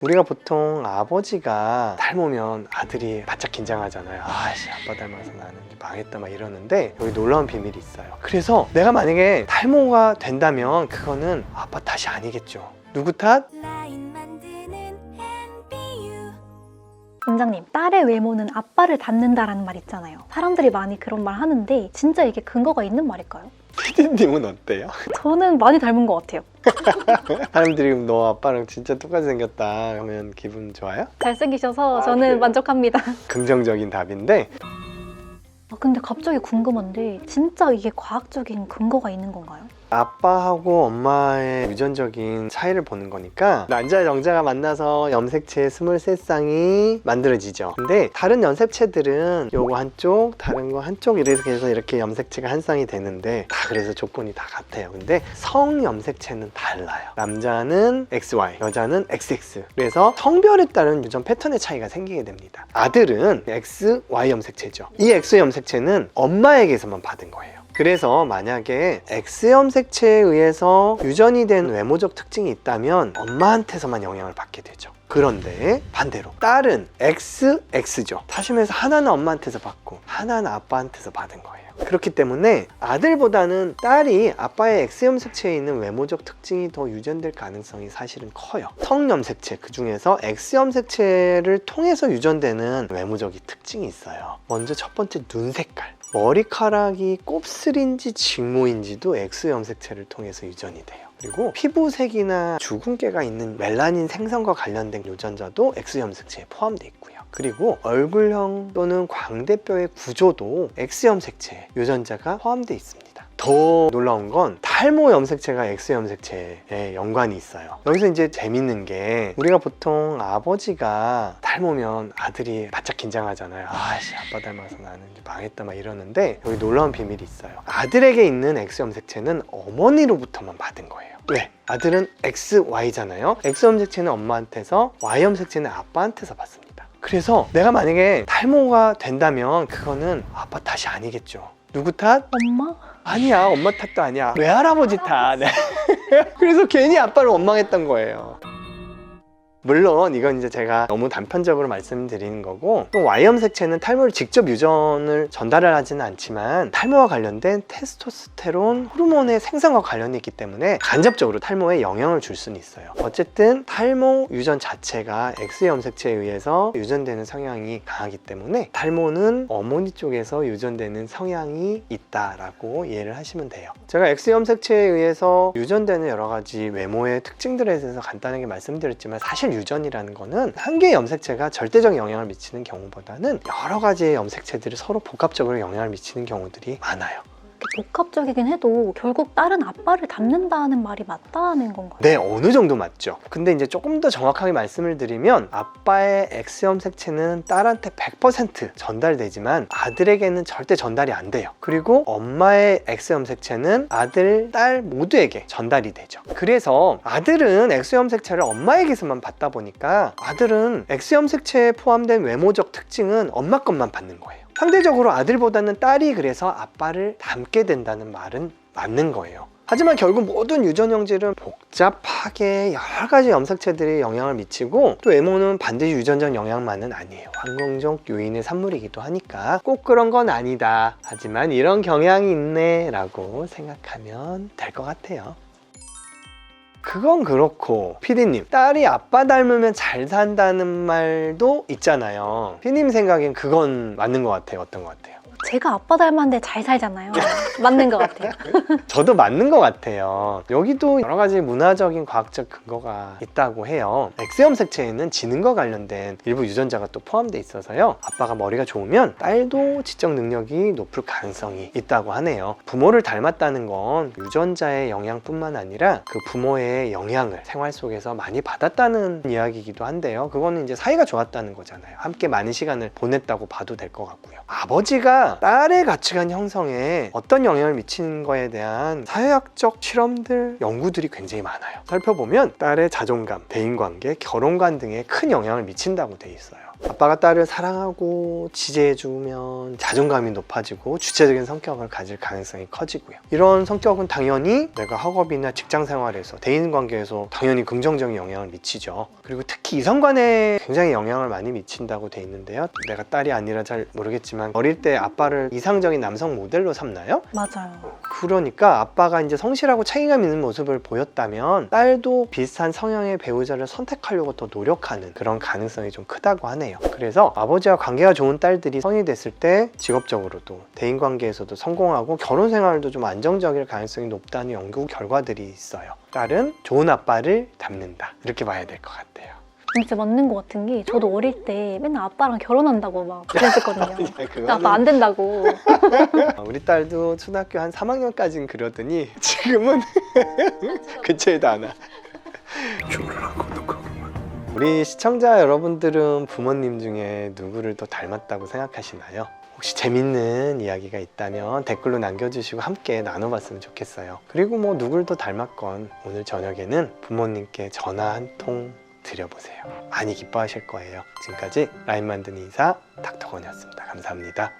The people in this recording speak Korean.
우리가 보통 아버지가 닮으면 아들이 바짝 긴장하잖아요. 아씨, 아빠 닮아서 나는 망했다 막 이러는데, 여기 놀라운 비밀이 있어요. 그래서 내가 만약에 탈모가 된다면 그거는 아빠 탓이 아니겠죠. 누구 탓? 원장님, 딸의 외모는 아빠를 닮는다라는 말 있잖아요. 사람들이 많이 그런 말 하는데 진짜 이게 근거가 있는 말일까요? 피디님은 어때요? 저는 많이 닮은 것 같아요. 사람들이 너 아빠랑 진짜 똑같이 생겼다 하면 기분 좋아요? 잘생기셔서 저는 그래요? 만족합니다. 긍정적인 답인데, 근데 갑자기 궁금한데 진짜 이게 과학적인 근거가 있는 건가요? 아빠하고 엄마의 유전적인 차이를 보는 거니까 남자 영자가 만나서 염색체 23쌍이 만들어지죠. 근데 다른 염색체들은 요거 한쪽, 다른 거 한쪽 이렇게 해서 이렇게 염색체가 한 쌍이 되는데, 다 그래서 조건이 다 같아요. 근데 성 염색체는 달라요. 남자는 XY, 여자는 XX. 그래서 성별에 따른 유전 패턴의 차이가 생기게 됩니다. 아들은 XY 염색체죠. 이 X 염색체는 엄마에게서만 받은 거예요. 그래서 만약에 X 염색체에 의해서 유전이 된 외모적 특징이 있다면 엄마한테서만 영향을 받게 되죠. 그런데 반대로 딸은 XX죠. 다시면서 하나는 엄마한테서 받고 하나는 아빠한테서 받은 거예요. 그렇기 때문에 아들보다는 딸이 아빠의 X 염색체에 있는 외모적 특징이 더 유전될 가능성이 사실은 커요. 성 염색체, 그 중에서 X 염색체를 통해서 유전되는 외모적인 특징이 있어요. 먼저 첫 번째, 눈 색깔. 머리카락이 곱슬인지 직모인지도 X 염색체를 통해서 유전이 돼요. 그리고 피부색이나 주근깨가 있는 멜라닌 생성과 관련된 유전자도 X 염색체에 포함되어 있고요. 그리고 얼굴형 또는 광대뼈의 구조도 X 염색체 유전자가 포함되어 있습니다. 더 놀라운 건 탈모 염색체가 X 염색체에 연관이 있어요. 여기서 이제 재밌는 게, 우리가 보통 아버지가 닮으면 아들이 바짝 긴장하잖아요. 아씨, 아빠 닮아서 나는 망했다 막 이러는데, 여기 놀라운 비밀이 있어요. 아들에게 있는 X 염색체는 어머니로부터만 받은 거예요. 왜? 아들은 XY잖아요. X 염색체는 엄마한테서, Y 염색체는 아빠한테서 받습니다. 그래서 내가 만약에 탈모가 된다면 그거는 아빠 탓이 아니겠죠. 누구 탓? 엄마? 아니야, 엄마 탓도 아니야. 외할아버지 탓. 그래서 괜히 아빠를 원망했던 거예요. 물론 이건 이제 제가 너무 단편적으로 말씀드리는 거고, 또 Y 염색체는 탈모를 직접 유전을 전달을 하지는 않지만 탈모와 관련된 테스토스테론 호르몬의 생성과 관련이 있기 때문에 간접적으로 탈모에 영향을 줄 수는 있어요. 어쨌든 탈모 유전 자체가 X 염색체에 의해서 유전되는 성향이 강하기 때문에 탈모는 어머니 쪽에서 유전되는 성향이 있다라고 이해를 하시면 돼요. 제가 X 염색체에 의해서 유전되는 여러 가지 외모의 특징들에 대해서 간단하게 말씀드렸지만, 사실 유전이라는 거는 한 개의 염색체가 절대적인 영향을 미치는 경우보다는 여러 가지의 염색체들이 서로 복합적으로 영향을 미치는 경우들이 많아요. 복합적이긴 해도 결국 딸은 아빠를 닮는다는 말이 맞다는 건가요? 네, 어느 정도 맞죠. 근데 이제 조금 더 정확하게 말씀을 드리면, 아빠의 X 염색체는 딸한테 100% 전달되지만 아들에게는 절대 전달이 안 돼요. 그리고 엄마의 X 염색체는 아들, 딸 모두에게 전달이 되죠. 그래서 아들은 X 염색체를 엄마에게서만 받다 보니까 아들은 X 염색체에 포함된 외모적 특징은 엄마 것만 받는 거예요. 상대적으로 아들보다는 딸이 그래서 아빠를 닮게 된다는 말은 맞는 거예요. 하지만 결국 모든 유전 형질은 복잡하게 여러 가지 염색체들이 영향을 미치고, 또 외모는 반드시 유전적 영향만은 아니에요. 환경적 요인의 산물이기도 하니까 꼭 그런 건 아니다, 하지만 이런 경향이 있네 라고 생각하면 될 것 같아요. 그건 그렇고, 피디님, 딸이 아빠 닮으면 잘 산다는 말도 있잖아요. 피디님 생각엔 그건 맞는 것 같아요? 어떤 것 같아요? 제가 아빠 닮았는데 잘 살잖아요. 맞는 것 같아요. 저도 맞는 것 같아요. 여기도 여러 가지 문화적인 과학적 근거가 있다고 해요. X 염색체에는 지능과 관련된 일부 유전자가 또 포함되어 있어서요, 아빠가 머리가 좋으면 딸도 지적 능력이 높을 가능성이 있다고 하네요. 부모를 닮았다는 건 유전자의 영향뿐만 아니라 그 부모의 영향을 생활 속에서 많이 받았다는 이야기이기도 한데요, 그거는 이제 사이가 좋았다는 거잖아요. 함께 많은 시간을 보냈다고 봐도 될 것 같고요. 아버지가 딸의 가치관 형성에 어떤 영향을 미치는 거에 대한 사회학적 실험들, 연구들이 굉장히 많아요. 살펴보면 딸의 자존감, 대인관계, 결혼관 등에 큰 영향을 미친다고 돼 있어요. 아빠가 딸을 사랑하고 지지해주면 자존감이 높아지고 주체적인 성격을 가질 가능성이 커지고요. 이런 성격은 당연히 내가 학업이나 직장 생활에서 대인관계에서 당연히 긍정적인 영향을 미치죠. 그리고 특히 이성간에 굉장히 영향을 많이 미친다고 돼 있는데요. 내가 딸이 아니라 잘 모르겠지만 어릴 때 아빠를 이상적인 남성 모델로 삼나요? 맞아요. 그러니까 아빠가 이제 성실하고 책임감 있는 모습을 보였다면 딸도 비슷한 성향의 배우자를 선택하려고 더 노력하는 그런 가능성이 좀 크다고 하네요. 그래서 아버지와 관계가 좋은 딸들이 성인이 됐을 때 직업적으로도 대인관계에서도 성공하고 결혼 생활도 좀 안정적일 가능성이 높다는 연구 결과들이 있어요. 딸은 좋은 아빠를 닮는다, 이렇게 봐야 될 것 같아요. 진짜 맞는 것 같은 게 저도 어릴 때 맨날 아빠랑 결혼한다고 막 그랬었거든요. 그거는- 아빠 안 된다고. 우리 딸도 초등학교 한 3학년까지는 그러더니 지금은 근처에도 안 와. 우리 시청자 여러분들은 부모님 중에 누구를 더 닮았다고 생각하시나요? 혹시 재밌는 이야기가 있다면 댓글로 남겨주시고 함께 나눠봤으면 좋겠어요. 그리고 뭐 누굴 더 닮았건 오늘 저녁에는 부모님께 전화 한 통 드려보세요. 많이 기뻐하실 거예요. 지금까지 라인 만드는 이사 닥터건이었습니다. 감사합니다.